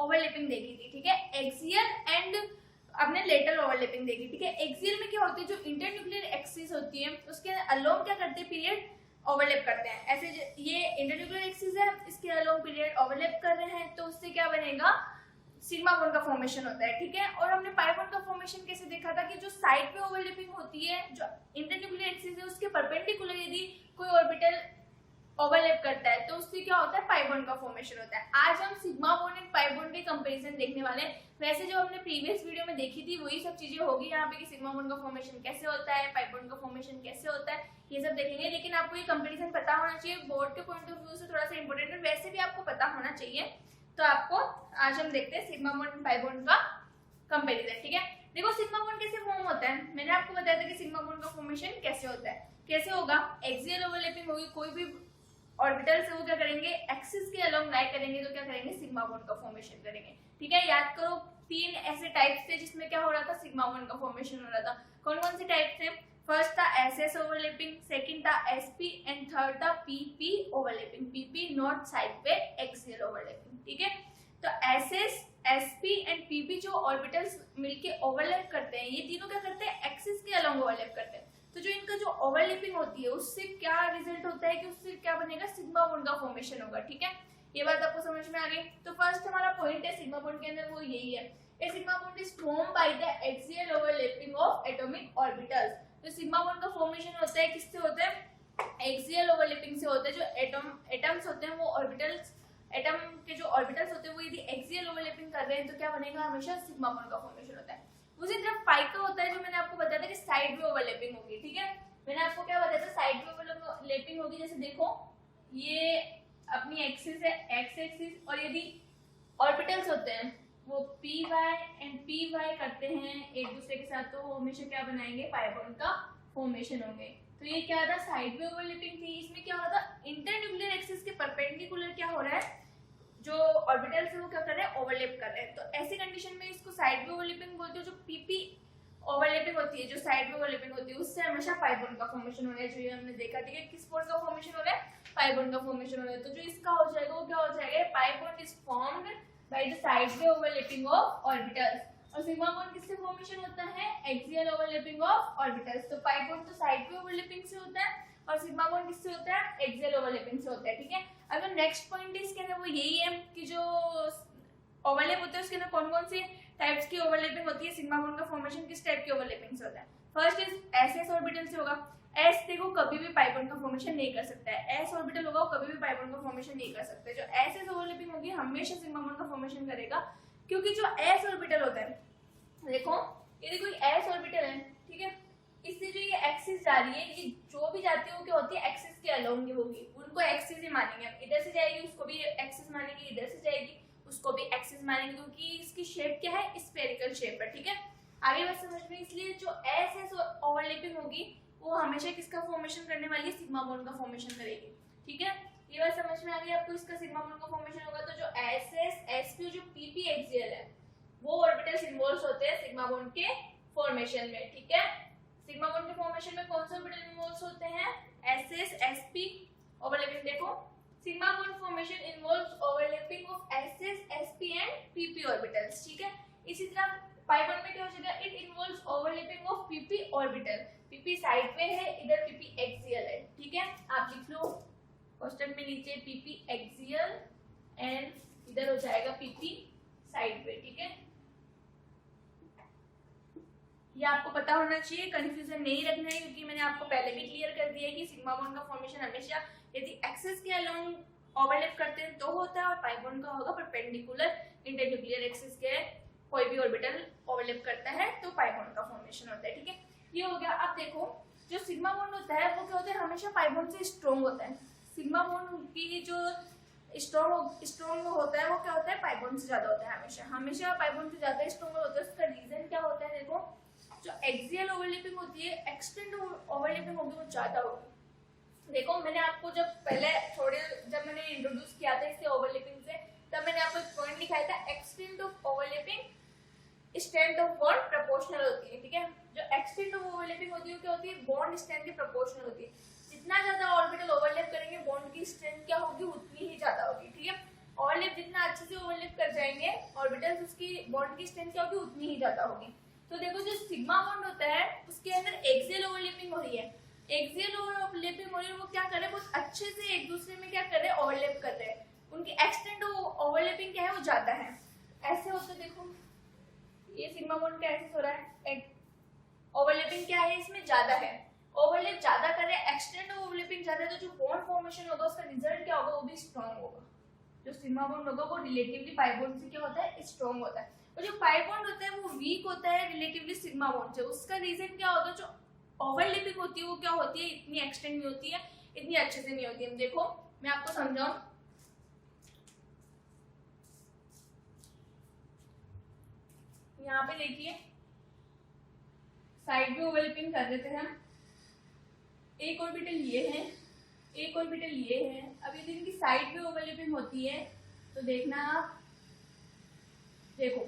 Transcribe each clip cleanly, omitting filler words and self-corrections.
Overlapping देखी थी, ठीक है। एक्सियल एंड आपने लेटरल ओवरलैपिंग देखी, ठीक है। एक्सियल में क्या होती है, जो इंटरन्यूक्लियर एक्सिस होती है उसके अलोंग क्या करते हैं, पीरियड ओवरलैप करते हैं। ऐसे ये इंटरन्यूक्लियर एक्सिस है, इसके अलोंग पीरियड ओवरलैप कर रहे हैं, तो उससे क्या बनेगा, सिग्मा बॉन्ड का फॉर्मेशन होता है, ठीक है। और हमने पाई बॉन्ड का फॉर्मेशन कैसे देखा था कि जो साइड पे ओवरलैपिंग होती है, जो इंटरन्यूक्लियर एक्सिस है उसके परपेंडिकुलर यदि कोई ऑर्बिटल ओवरलैप करता है तो उससे क्या होता है, पाई बॉन्ड का फॉर्मेशन होता है। आज हम sigma bond and pi bond के कंपैरिजन देखने वाले हैं। वैसे जो हमने प्रीवियस वीडियो में देखी थी वही सब चीजें होगी यहाँ पे कि सिग्मा बॉन्ड का फॉर्मेशन कैसे होता है, पाई बॉन्ड का फॉर्मेशन कैसे होता है, ये सब देखेंगे। लेकिन आपको ये कंपैरिजन पता होना चाहिए, बोर्ड के पॉइंट ऑफ व्यू से थोड़ा सा इंपॉर्टेंट है, वैसे भी आपको पता होना चाहिए। तो आपको आज हम देखते हैं sigma bond and pi bond का कंपैरिजन, ठीक है। देखो सिग्मा बॉन्ड कैसे फॉर्म होता है, मैंने आपको बताया था कि सिग्मा बॉन्ड का फॉर्मेशन कैसे होता है। कैसे होगा, एक्सियल ओवरलैपिंग होगी, कोई भी ऑर्बिटल से वो क्या करेंगे, एक्सिस के अलोंग लाई करेंगे, तो क्या करेंगे, सिग्मा बॉन्ड का फॉर्मेशन करेंगे, ठीक है। याद करो 3 ऐसे टाइप्स थे जिसमें क्या हो रहा था, सिग्मा बॉन्ड का फॉर्मेशन हो रहा था। कौन कौन से टाइप थे, फर्स्ट था एसएस ओवरलैपिंग, सेकंड था एसपी एंड थर्ड था PP overlapping, PP not side पे एक्सियल ओवरलैपिंग, ठीक है। तो एसएस, एसपी एंड पीपी जो ऑर्बिटल्स मिलके ओवरलैप करते हैं, ये तीनों क्या करते हैं, एक्सिस के अलोंग ओवरलैप करते हैं। तो जो इनका जो ओवरलैपिंग होती है उससे क्या रिजल्ट होता है कि उससे क्या बनेगा, सिग्मा बॉन्ड का फॉर्मेशन होगा, ठीक है। ये बात आपको समझ में आ गई। तो फर्स्ट हमारा पॉइंट है सिग्मा बॉन्ड के अंदर वो यही है, a sigma bond is formed by the axial overlapping of atomic orbitals. तो सिग्मा बॉन्ड का फॉर्मेशन होता है किससे होता है, एक्सियल ओवरलैपिंग से होता है। जो एटम्स होते हैं वो ऑर्बिटल्स, एटम के जो ऑर्बिटल्स होते हैं वो यदि एक्सियल ओवरलैपिंग कर रहे हैं तो क्या बनेगा, हमेशा सिग्मा बॉन्ड का फॉर्मेशन होता है। उसी तरह पाई का होता है, जो मैंने आपको बताया था कि साइड में ओवरलैपिंग होगी, ठीक है। मैंने आपको क्या बताया था, साइड में ओवरलैपिंग होगी। जैसे देखो ये अपनी एक्सिस है, एक्स एक्सिस, और यदि ऑर्बिटल्स होते हैं वो P Y and P Y करते हैं एक दूसरे के साथ, तो हमेशा क्या बनाएंगे, पाई बॉन्ड का फॉर्मेशन होंगे। तो ये क्या था, साइड में ओवरलैपिंग थी। इसमें क्या हो रहा था, इंटरन्यूक्लियर एक्सिस के परपेंडिकुलर क्या हो रहा है, जो ऑर्बिटल्स है वो क्या कर रहे हैं, ओवरलैप कर रहे हैं। तो ऐसी कंडीशन में इसको साइड में ओवरलैपिंग बोलते हैं। जो पीपी ओवरलैपिंग होती है, जो साइड में ओवरलैपिंग होती है, उससे हमेशा पाई बॉन्ड का फॉर्मेशन हो रहा है। जो ये हमने देखा, ठीक है, किस बॉन्ड का फॉर्मेशन हो रहा है, पाई बॉन्ड का फॉर्मेशन हो रहा है। तो जो इसका हो जाएगा वो क्या हो जाएगा, pi bond is formed by the side में ओवरलैपिंग ऑफ ऑर्बिटल्स। और सिग्मा बॉन्ड किससे फॉर्मेशन होता है, एक्सियल ओवरलैपिंग ऑफ ऑर्बिटल्स। तो पाई बॉन्ड तो साइड में ओवरलैपिंग से होता है और सिग्मा बॉन्ड किससे होता है, एक्सियल ओवरलैपिंग से होता है, ठीक है। अगर नेक्स्ट पॉइंट इसके अंदर वो यही है कि जो ओवरलैप होता है उसके अंदर कौन कौन से टाइप्स की ओवरलैपिंग होती है, सिग्मा बॉन्ड का फॉर्मेशन किस टाइप की ओवरलैपिंग से होता है। फर्स्ट इज एसएस ऑर्बिटल से होगा। एस देखो कभी भी पाई बॉन्ड का फॉर्मेशन नहीं कर सकता है, एस ऑर्बिटल होगा वो कभी भी पाई बॉन्ड का फॉर्मेशन नहीं कर सकता है। जो एसएस ओवरलैपिंग होगी हमेशा सिग्मा बॉन्ड का फॉर्मेशन करेगा, क्योंकि जो एस ऑर्बिटल होता है, देखो ये कोई एस ऑर्बिटल है, ठीक है, इससे जो ये एक्सिस जा रही है, ये जो भी जाती है वो क्या होती है, एक्सिस के अलोंग ही होगी, उनको एक्सिस ही मानेंगे। हम इधर से जाएगी उसको भी एक्सिस मानेंगे, इधर से जाएगी उसको भी एक्सिस मानेंगे, क्योंकि इसकी शेप क्या है, स्फेरिकल शेप है, ठीक है। आगे बात समझ में, इसलिए जो एस एस ओवरलैपिंग होगी वो हमेशा किसका फॉर्मेशन करने वाली है, सिग्मा बॉन्ड का फॉर्मेशन करेगी, ठीक है। ये बात समझ में आ गई आपको, इसका सिग्मा बॉन्ड का फॉर्मेशन होगा। तो जो एस एस एस पी जो पीपी एक्सियल है वो ऑर्बिटल्स इन्वॉल्व होते हैं सिग्मा बॉन्ड के फॉर्मेशन में, ठीक है। सिग्मा बॉन्ड के फॉर्मेशन में कौन से ऑर्बिटल इन्वॉल्व होते हैं, एसएस एसपी ओवरलैपिंग। देखो sigma bond formation involves overlapping of SS SP and PP orbitals, ठीक है। इसी तरह पाई बॉन्ड में क्या हो जाएगा, it involves overlapping of PP orbital. PP side पे है, इधर पीपी एक्सियल है, ठीक है। आप लिख लो क्वेश्चन में नीचे पीपी एक्सियल एंड इधर हो जाएगा पीपी साइड पे, ठीक है। ये आपको पता होना चाहिए, कंफ्यूजन नहीं रखना है, क्योंकि मैंने आपको पहले भी क्लियर कर दिया है कि सिग्मा बॉन्ड का फॉर्मेशन हमेशा यदि एक्सिस के अलोंग ओवरलैप करते हैं तो होता है, और पाई बॉन्ड का होगा परपेंडिकुलर इंटरन्यूक्लियर एक्सिस के कोई भी ऑर्बिटल ओवरलैप करता है तो पाई बॉन्ड का फॉर्मेशन होता है, ठीक है। ये हो गया। अब देखो जो सिग्मा बॉन्ड होता है वो क्या होता है, हमेशा पाई बॉन्ड से स्ट्रॉन्ग होता है। सिग्मा बॉन्ड की जो स्ट्रॉन्ग होता है वो क्या होता है, पाई बॉन्ड से ज्यादा होता है, हमेशा पाई बॉन्ड से ज्यादा स्ट्रॉन्ग होता है। उसका रीजन क्या होता है, देखो जो एक्सियल ओवरलैपिंग होती है, एक्सटेंड ओवरलैपिंग होगी वो ज्यादा होगी। देखो मैंने आपको जब मैंने इंट्रोड्यूस किया था इससे ओवरलैपिंग से, तब मैंने आपको एक पॉइंट दिखाया था, extend of overlapping strength of bond proportional होती है, ठीक है। जो एक्सटेंड ऑफ ओवरलैपिंग होती है क्या होती है, बॉन्ड स्ट्रेंथ के प्रोपोर्शनल होती है। जितना ज्यादा ऑर्बिटल ओवरलैप करेंगे बॉन्ड की स्ट्रेंथ क्या होगी, उतनी ही ज्यादा होगी, ठीक है। ओवरलैप जितना अच्छे से ओवरलैप कर जाएंगे ऑर्बिटल्स, उसकी बॉन्ड की स्ट्रेंथ क्या होगी उतनी ही ज्यादा होगी। तो देखो जो सिग्मा बॉन्ड होता है उसके अंदर एक्सियल ओवरलैपिंग हो रही है, एक्सियल ओवरलैपिंग हो रही है, वो क्या कर रहे हैं बहुत अच्छे से एक दूसरे में क्या कर रहे हैं ओवरलैप कर रहे हैं, उनकी एक्सटेंड ओवरलैपिंग क्या है वो ज्यादा है। ऐसे होता है देखो ये सिग्मा बॉन्ड का ऐसे हो रहा है, ओवरलैपिंग क्या है इसमें ज्यादा है, ओवरलैप ज्यादा कर रहे हैं, एक्सटेंड ओवरलैपिंग ज्यादा है, तो जो बॉन्ड फॉर्मेशन होगा उसका रिजल्ट क्या होगा वो भी स्ट्रॉन्ग होगा। जो सिग्मा बॉन्ड होगा वो रिलेटिवली पाई बॉन्ड से क्या होता है स्ट्रॉन्ग होता है, और जो पाई बॉन्ड होता है वो वीक होता है रिलेटिवली सिग्मा बॉन्ड से। उसका रीजन क्या होता है, जो ओवरलैपिंग होती है वो क्या होती है इतनी एक्सटेंड नहीं होती है, इतनी अच्छे से नहीं होती है। देखो मैं आपको समझाऊं, यहाँ पे देखिए साइड भी ओवरलैपिंग कर देते हैं हम, एक ऑर्बिटल ये है, एक ऑर्बिटल ये है, अब यदि इनकी साइड भी ओवरलैपिंग होती है तो देखना आप, देखो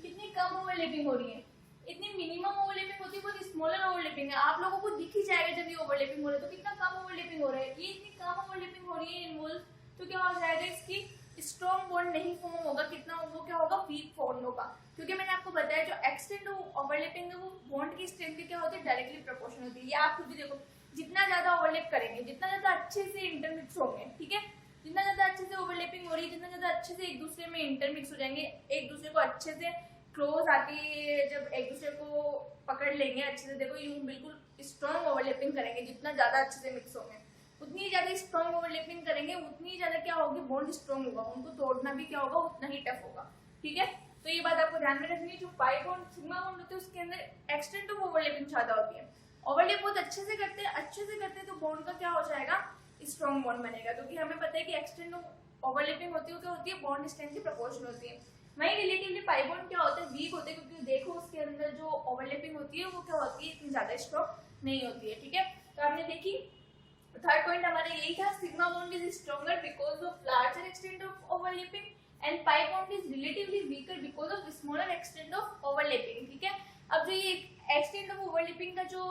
कितनी कम ओवरलैपिंग हो रही है, इतनी मिनिमम ओवरलैपिंग होती है, बहुत स्मॉलर ओवरलैपिंग है, आप लोगों को दिख ही जाएगा जब ये ओवरलैपिंग हो रहा है तो कितना कम ओवरलैपिंग हो रहा है, ये इतनी कम ओवरलैपिंग हो रही है इनवॉल्व, तो क्या हो जाएगा इसकी स्ट्रॉन्ग बॉन्ड नहीं फॉर्म होगा, कितना वो क्या होगा वीक फॉर्म होगा, क्योंकि मैंने आपको बताया जो एक्सटेंड ओवरलैपिंग है वो बॉन्ड की स्ट्रेंथ की क्या होती है डायरेक्टली प्रोपोर्शनल होती है। ये आप खुद भी देखो जितना ज्यादा ओवरलैप करेंगे जितना ज्यादा अच्छे से इंटरमिक्स होंगे, ठीक है, जितना ज्यादा अच्छे से ओवरलैपिंग हो रही है जितना ज्यादा अच्छे से एक दूसरे में इंटरमिक्स हो जाएंगे, एक दूसरे को अच्छे से क्लोज आके जब एक दूसरे को पकड़ लेंगे अच्छे से, देखो यूं बिल्कुल स्ट्रॉन्ग ओवरलैपिंग करेंगे, जितना ज्यादा अच्छे से मिक्स होंगे उतनी ज्यादा स्ट्रॉन्ग ओवरलैपिंग करेंगे उतनी ज्यादा क्या होगी बॉन्ड स्ट्रॉन्ग होगा, उनको तोड़ना भी क्या होगा उतना ही टफ होगा, ठीक है। तो ये बात आपको ध्यान में रखनी है, जो पाई बॉन्ड सिग्मा बॉन्ड होते हैं उसके अंदर एक्सटेंट ऑफ ओवरलैपिंग ज्यादा होती है, ओवरलैप बहुत अच्छे से करते हैं तो बॉन्ड का क्या हो जाएगा स्ट्रॉन्ग बॉन्ड बनेगा, क्योंकि हमें पता है कि एक्सटेंट ऑफ ओवरलैपिंग होती है क्या होती है बॉन्ड स्ट्रेंथ की प्रोपोर्शन होती है। वहीं रिलेटिवली पाई बॉन्ड क्या होता है वीक होते हैं, क्योंकि देखो उसके अंदर जो ओवरलैपिंग होती है वो क्या होती है इतनी ज्यादा स्ट्रॉन्ग नहीं होती है, ठीक है। तो आपने देखी थर्ड पॉइंट हमारा यही था, sigma bond is stronger because of larger extent of overlapping and pi bond is relatively weaker because of smaller extent of overlapping, ठीक है। अब जो ये एक्सटेंट ऑफ ओवरलैपिंग का जो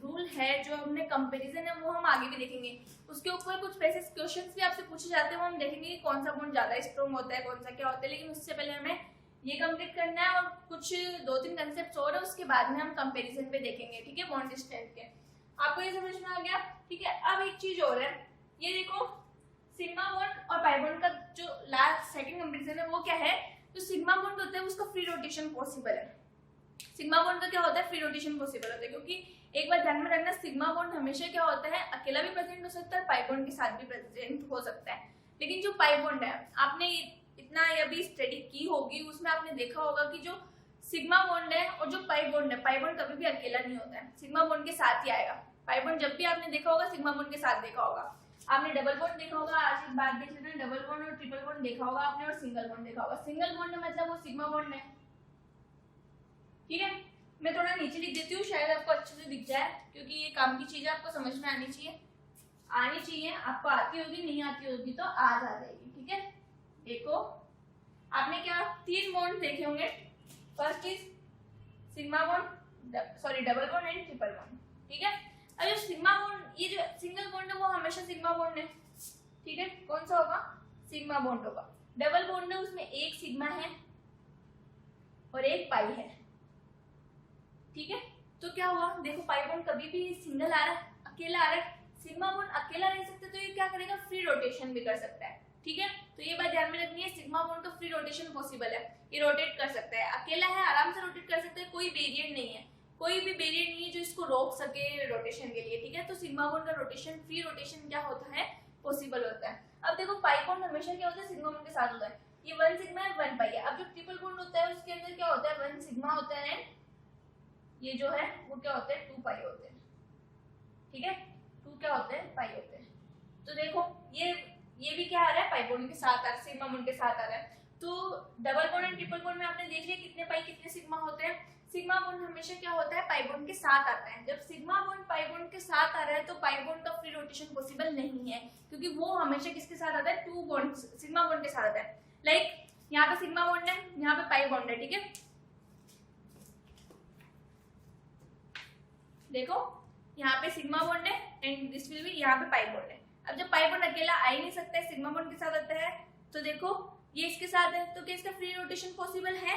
रूल है, जो हमने कंपैरिजन है वो हम आगे भी देखेंगे, उसके ऊपर कुछ वैसे क्वेश्चंस भी आपसे पूछे जाते हैं, वो हम देखेंगे कि कौन सा बॉन्ड ज्यादा स्ट्रॉन्ग होता है कौन सा क्या होता है, लेकिन उससे पहले हमें ये कंप्लीट करना है और कुछ 2-3 कंसेप्ट और है उसके बाद में हम कंपैरिजन पे देखेंगे, ठीक है, बॉन्ड स्ट्रेंथ के। आपको ये समझ में आ गया, ठीक है। अब एक चीज और है, ये देखो सिग्मा बॉन्ड और पाई बॉन्ड का जो लास्ट सेकंड कंपैरिजन है वो क्या है, जो सिग्मा बॉन्ड होता है उसका फ्री रोटेशन पॉसिबल है, सिग्मा बॉन्ड का क्या होता है फ्री रोटेशन पॉसिबल होता है, क्योंकि एक बार ध्यान में रखना सिग्मा बॉन्ड हमेशा क्या होता है अकेला भी प्रेजेंट हो सकता है, पाई बॉन्ड के साथ भी प्रेजेंट हो सकता है, लेकिन जो पाई बॉन्ड है आपने इतना अभी स्टडी की होगी उसमें आपने देखा होगा कि जो सिग्मा बॉन्ड है और जो पाई बॉन्ड है, पाई बॉन्ड कभी भी अकेला नहीं होता है, सिग्मा बॉन्ड के साथ ही आएगा, पाई बॉन्ड जब भी आपने देखा होगा सिग्मा बॉन्ड के साथ देखा होगा, आपने डबल बॉन्ड देखा होगा, आज एक बात देख लेना, डबल बॉन्ड और ट्रिपल बॉन्ड देखा होगा आपने और सिंगल बॉन्ड देखा होगा, सिंगल बॉन्ड मतलब वो सिग्मा बॉन्ड है, ठीक है। मैं थोड़ा नीचे लिख देती हूँ शायद आपको अच्छे से दिख जाए, क्योंकि ये काम की चीजें आपको समझ में आनी चाहिए, आपको आती होगी नहीं आती होगी तो आज आ जाएगी, ठीक है। देखो आपने क्या 3 बॉन्ड देखे होंगे, first is sigma bond, sorry double bond and triple bond, ठीक है। अब जो सिग्मा बॉन्ड ये जो सिंगल बॉन्ड है वो हमेशा सिग्मा बॉन्ड है, ठीक है, कौन सा होगा सिग्मा बॉन्ड होगा। डबल बॉन्ड है उसमें एक सिग्मा है और एक पाई है, ठीक है। तो क्या हुआ देखो पाई बॉन्ड कभी भी सिंगल आ रहा है अकेला आ रहा है, सिग्मा बॉन्ड अकेला रह सकता है तो ये क्या करेगा फ्री रोटेशन भी कर सकता है, ठीक है। तो ये बात ध्यान में रखनी है, सिग्मा बॉन्ड का फ्री रोटेशन पॉसिबल है, ये रोटेट कर सकता है, अकेला है आराम से रोटेट कर सकता है, कोई वेरिएंट नहीं है, कोई भी वेरिएंट नहीं है जो इसको रोक सके रोटेशन के लिए, ठीक है। तो सिग्मा बॉन्ड का रोटेशन फ्री रोटेशन क्या होता है पॉसिबल होता है। अब देखो पाई बॉन्ड हमेशा क्या होता है सिग्मा बॉन्ड के साथ होता है, ये 1 सिग्मा है 1 पाई है। अब जो ट्रिपल बॉन्ड होता है उसके अंदर क्या होता है 1 सिग्मा होता है, ये जो है वो क्या होता है 2 पाई होते हैं, ठीक है, 2 क्या होते हैं पाई होते हैं। तो देखो ये भी क्या आ रहा है पाई बॉन्ड के साथ आ रहा है, सिग्मा बॉन्ड के साथ आ रहा है। तो double bond and triple bond में आपने देख लिया कितने पाई कितने सिग्मा होते हैं, सिग्मा बॉन्ड हमेशा क्या होता है पाई बॉन्ड के साथ आता है, जब सिग्मा बॉन्ड पाई बॉन्ड के साथ आ रहा है तो पाई बॉन्ड का फ्री रोटेशन पॉसिबल नहीं है, क्योंकि वो हमेशा किसके साथ आता है 2 बॉन्ड सिग्मा बॉन्ड के साथ आता है। लाइक यहाँ पे सिग्मा बॉन्ड है यहाँ पे पाई बॉन्ड है, ठीक है, देखो यहाँ पे सिग्मा बॉन्ड है एंड दिस विल बी यहाँ पे पाई बॉन्ड है। अब जब पाई बॉन्ड अकेला आ ही नहीं सकता है सिग्मा बॉन्ड के साथ आता है तो देखो ये इसके साथ है, तो क्या इसका फ्री रोटेशन पॉसिबल है?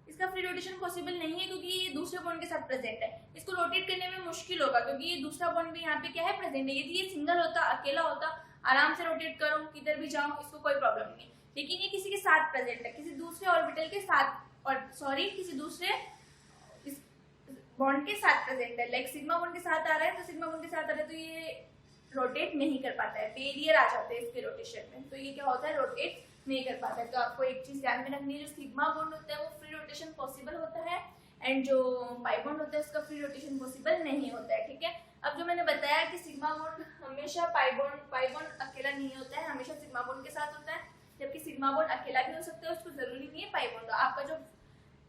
इसका फ्री रोटेशन पॉसिबल नहीं है क्योंकि ये दूसरे बॉन्ड के साथ प्रेजेंट है। इसको रोटेट करने में मुश्किल होगा क्योंकि ये दूसरा बॉन्ड भी यहाँ पे क्या है, प्रेजेंट है। यदि ये सिंगल होता, अकेला होता, आराम से रोटेट करो, किधर भी जाओ, इसको कोई प्रॉब्लम नहीं है। लेकिन ये किसी के साथ प्रेजेंट है, किसी दूसरे ऑर्बिटल के साथ, और सॉरी किसी दूसरे बॉन्ड के साथ प्रेजेंट है। लाइक सिग्मा बॉन्ड के साथ आ रहा है, तो सिग्मा बॉन्ड के साथ आ रहा है तो ये रोटेट नहीं कर पाता है, फेलियर आ जाते हैं इसके रोटेशन में। तो ये क्या होता है, रोटेट नहीं कर पाता है। तो आपको एक चीज ध्यान में रखनी है, जो सिग्मा बॉन्ड होता है वो फ्री रोटेशन पॉसिबल होता है, एंड जो पाई बॉन्ड होता है उसका फ्री रोटेशन पॉसिबल नहीं होता है। ठीक है, अब जो मैंने बताया कि सिग्मा बॉन्ड हमेशा पाई बॉन्ड अकेला नहीं होता है, हमेशा सिग्मा बॉन्ड के साथ होता है, जबकि सिग्मा बॉन्ड अकेला भी हो सकता है, उसको जरूरी नहीं है पाई बॉन्ड। तो आपका जो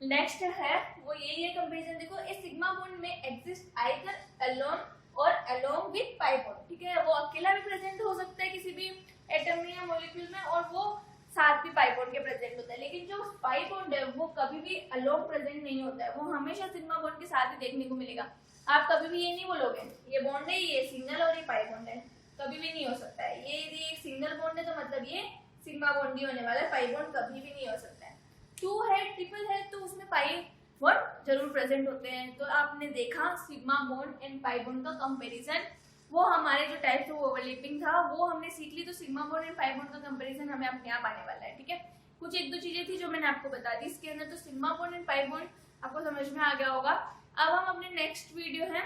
नेक्स्ट है वो यही है कंपेरिजन। देखो इस सिग्मा बॉन्ड में एग्जिस्ट आइदर अलोन और अलोंग विद पाई बॉन्ड। ठीक है, वो अकेला भी प्रेजेंट हो सकता है किसी भी एटम में या मॉलिक्यूल में, और वो साथ भी पाई बॉन्ड के प्रेजेंट होता है। लेकिन जो पाई बॉन्ड है वो कभी भी अलोंग प्रेजेंट नहीं होता है, वो हमेशा सिग्मा बॉन्ड के साथ ही देखने को मिलेगा। आप कभी भी ये नहीं बोलोगे ये बॉन्ड है, ये सिंगल और ये पाई बॉन्ड है, कभी भी नहीं हो सकता है। ये यदि एक सिंगल बॉन्ड है तो मतलब ये सिग्मा बॉन्ड ही होने वाला है, पाई बॉन्ड कभी भी नहीं हो सकता है। 2 है, ट्रिपल है, तो उसमें पाई बॉन्ड जरूर प्रेजेंट होते हैं। तो आपने देखा sigma bond and pi bond का कंपैरिजन, वो हमारे जो टाइप्स ऑफ ओवरलैपिंग था वो हमने सीख ली। तो sigma bond and pi bond का कंपैरिजन हमें अपने आप आने वाला है। ठीक है, कुछ एक दो चीजें थी जो मैंने आपको बता दी इसके अंदर। तो sigma bond and pi bond आपको समझ में आ गया होगा। अब हम अपने नेक्स्ट वीडियो है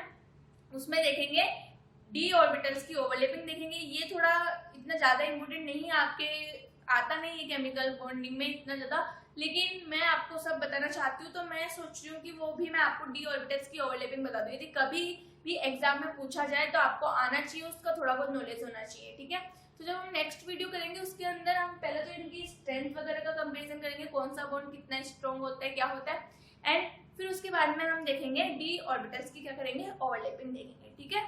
उसमें देखेंगे डी ऑर्बिटल्स की ओवरलैपिंग देखेंगे। ये थोड़ा इतना ज्यादा इंपॉर्टेंट नहीं है, आपके आता नहीं है केमिकल बॉन्डिंग में इतना ज्यादा, लेकिन मैं आपको सब बताना चाहती हूँ। तो मैं सोच रही हूँ कि वो भी मैं आपको डी ऑर्बिटल्स की ओवरलैपिंग बता दूँ। यदि कभी भी एग्जाम में पूछा जाए तो आपको आना चाहिए, उसका थोड़ा बहुत नॉलेज होना चाहिए। ठीक है, तो जब हम नेक्स्ट वीडियो करेंगे उसके अंदर हम पहले तो इनकी स्ट्रेंथ वगैरह का कंपेरिजन करेंगे, कौन सा बॉन्ड कितना स्ट्रॉन्ग होता है, क्या होता है, एंड फिर उसके बाद में हम देखेंगे डी ऑर्बिटल्स की क्या करेंगे, ओवरलैपिंग देखेंगे। ठीक है।